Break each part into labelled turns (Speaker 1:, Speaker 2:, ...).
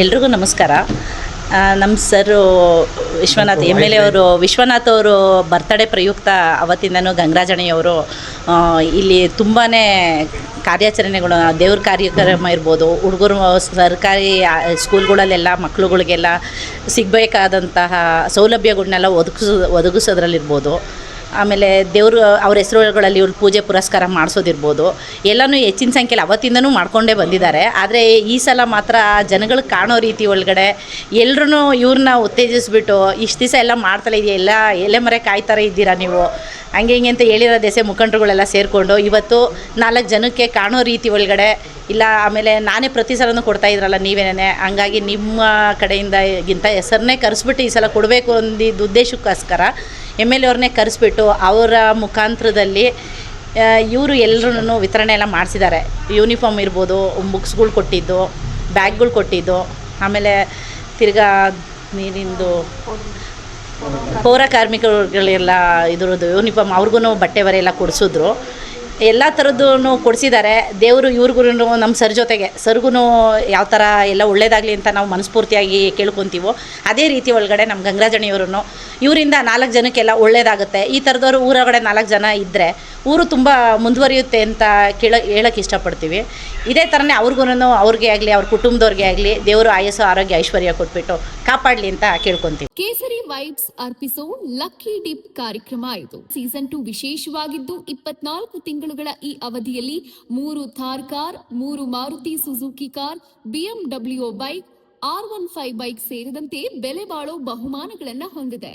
Speaker 1: ಎಲ್ರಿಗೂ ನಮಸ್ಕಾರ. ನಮ್ಮ ಸರು ವಿಶ್ವನಾಥ್ MLA ಅವರು ವಿಶ್ವನಾಥ್ ಅವರು ಬರ್ತ್ಡೇ ಪ್ರಯುಕ್ತ ಅವತ್ತಿಂದನೂ ಗಂಗರಾಜಣಿಯವರು ಇಲ್ಲಿ ತುಂಬಾ ಕಾರ್ಯಾಚರಣೆಗಳು, ದೇವ್ರ ಕಾರ್ಯಕ್ರಮ ಇರ್ಬೋದು, ಹುಡುಗರು ಸರ್ಕಾರಿ ಸ್ಕೂಲ್ಗಳಲ್ಲೆಲ್ಲ ಮಕ್ಕಳುಗಳಿಗೆಲ್ಲ ಸಿಗಬೇಕಾದಂತಹ ಸೌಲಭ್ಯಗಳನ್ನೆಲ್ಲ ಒದಗಿಸೋದ್ರಲ್ಲಿರ್ಬೋದು. ಆಮೇಲೆ ದೇವರು ಅವ್ರ ಹೆಸರುಗಳಲ್ಲಿ ಇವ್ರು ಪೂಜೆ ಪುರಸ್ಕಾರ ಮಾಡಿಸೋದಿರ್ಬೋದು, ಎಲ್ಲನೂ ಹೆಚ್ಚಿನ ಸಂಖ್ಯೆಯಲ್ಲಿ ಅವತ್ತಿಂದನೂ ಮಾಡ್ಕೊಂಡೇ ಬಂದಿದ್ದಾರೆ. ಆದರೆ ಈ ಸಲ ಮಾತ್ರ ಜನಗಳು ಕಾಣೋ ರೀತಿ ಒಳಗಡೆ ಎಲ್ಲರೂ ಇವ್ರನ್ನ ಉತ್ತೇಜಿಸ್ಬಿಟ್ಟು ಇಷ್ಟು ದಿವಸ ಎಲ್ಲ ಮಾಡ್ತಲೇ ಇದೆಯಾ, ಎಲ್ಲ ಎಲೆ ಮರೆ ಕಾಯ್ತಾರೆ ಇದ್ದೀರಾ ನೀವು, ಹಂಗೆ ಹಿಂಗೆ ಅಂತ ಹೇಳಿರೋ ದೇಶ ಮುಖಂಡರುಗಳೆಲ್ಲ ಸೇರಿಕೊಂಡು ಇವತ್ತು 4 ಜನಕ್ಕೆ ಕಾಣೋ ರೀತಿ ಒಳಗಡೆ ಇಲ್ಲ. ಆಮೇಲೆ ನಾನೇ ಪ್ರತಿ ಸಲನೂ ಕೊಡ್ತಾ ಇದ್ರಲ್ಲ ನೀವೇನೇ, ಹಂಗಾಗಿ ನಿಮ್ಮ ಕಡೆಯಿಂದಗಿಂತ ಹೆಸರನ್ನೇ ಕರೆಸ್ಬಿಟ್ಟು ಈ ಸಲ ಕೊಡಬೇಕು ಅಂದಿದ್ದ ಉದ್ದೇಶಕ್ಕೋಸ್ಕರ MLA ಅವ್ರನ್ನೇ ಕರೆಸ್ಬಿಟ್ಟು ಅವರ ಮುಖಾಂತರದಲ್ಲಿ ಇವರು ಎಲ್ಲರೂ ವಿತರಣೆ ಎಲ್ಲ ಮಾಡಿಸಿದ್ದಾರೆ. ಯೂನಿಫಾರ್ಮ್ ಇರ್ಬೋದು, ಬುಕ್ಸ್ಗಳು ಕೊಟ್ಟಿದ್ದು, ಬ್ಯಾಗ್ಗಳು ಕೊಟ್ಟಿದ್ದು, ಆಮೇಲೆ ತಿರ್ಗಾ ನೀರಿಂದು ಪೌರ ಕಾರ್ಮಿಕರುಗಳೆಲ್ಲ ಇದ್ರದ್ದು ಯೂನಿಫಾರ್ಮ್ ಅವ್ರಿಗೂ ಬಟ್ಟೆ ಬರೆ ಎಲ್ಲ ಕೊಡಿಸಿದ್ರು. ಎಲ್ಲ ಥರದ್ದೂ ಕೊಡಿಸಿದ್ದಾರೆ. ದೇವರು ಇವ್ರಿಗೂ ನಮ್ಮ ಸರ್ ಜೊತೆಗೆ ಸರ್ಗೂ ಯಾವ ಥರ ಎಲ್ಲ ಒಳ್ಳೇದಾಗಲಿ ಅಂತ ನಾವು ಮನಸ್ಫೂರ್ತಿಯಾಗಿ ಕೇಳ್ಕೊತೀವೋ ಅದೇ ರೀತಿ ಒಳಗಡೆ ನಮ್ಮ ಗಂಗರಾಜಣಿಯವ್ರೂ ಇವರಿಂದ 4 ಜನಕ್ಕೆಲ್ಲ ಒಳ್ಳೇದಾಗುತ್ತೆ. ಈ ಥರದವರು ಊರೊಳಗಡೆ 4 ಜನ ಇದ್ದರೆ ಊರು ತುಂಬ ಮುಂದುವರಿಯುತ್ತೆ ಅಂತ ಹೇಳೋಕ್ಕೆ ಇಷ್ಟಪಡ್ತೀವಿ. ಇದೇ ಥರನೇ ಅವ್ರಿಗೂ ಅವ್ರಿಗೆ ಆಗಲಿ ಅವ್ರ ಕುಟುಂಬದವ್ರಿಗೆ ಆಗಲಿ ದೇವರು ಆಯಸ್ಸು ಆರೋಗ್ಯ ಐಶ್ವರ್ಯ ಕೊಟ್ಬಿಟ್ಟು ಕಾಪಾಡಲಿ ಅಂತ ಕೇಳ್ಕೊತೀವಿ.
Speaker 2: ಕೇಸರಿ ವೈಬ್ಸ್ ಅರ್ಪಿಸೋ ಲಕ್ಕಿ ಡಿಪ್ ಕಾರ್ಯಕ್ರಮ ಇದು. ಸೀಸನ್ 2 ವಿಶೇಷವಾಗಿದ್ದು 24 ತಿಂಗಳುಗಳ ಈ ಅವಧಿಯಲ್ಲಿ 3 Thar car, 3 Maruti Suzuki car, BMW bike, R15 bike ಸೇರಿದಂತೆ ಬೆಲೆ ಬಾಳೋ ಬಹುಮಾನಗಳನ್ನ ಹೊಂದಿದೆ.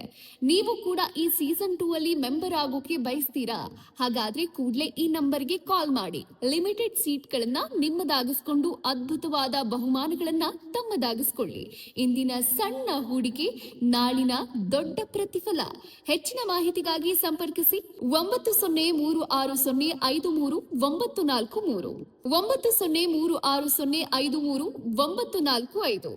Speaker 2: ನೀವು ಕೂಡ ಈ ಸೀಸನ್ 2 ಅಲ್ಲಿ ಮೆಂಬರ್ ಆಗೋಕೆ ಬಯಸ್ತೀರಾ? ಹಾಗಾದ್ರೆ ಕೂಡಲೇ ಈ ನಂಬರ್ಗೆ ಕಾಲ್ ಮಾಡಿ ಲಿಮಿಟೆಡ್ ಸೀಟ್ಗಳನ್ನ ನಿಮ್ಮದಾಗಿಸ್ಕೊಂಡು ಅದ್ಭುತವಾದ ಬಹುಮಾನಗಳನ್ನ ತಮ್ಮದಾಗಿಸ್ಕೊಳ್ಳಿ. ಇಂದಿನ ಸಣ್ಣ ಹೂಡಿಕೆ ನಾಳಿನ ದೊಡ್ಡ ಪ್ರತಿಫಲ. ಹೆಚ್ಚಿನ ಮಾಹಿತಿಗಾಗಿ ಸಂಪರ್ಕಿಸಿ 9036053943 9036053945.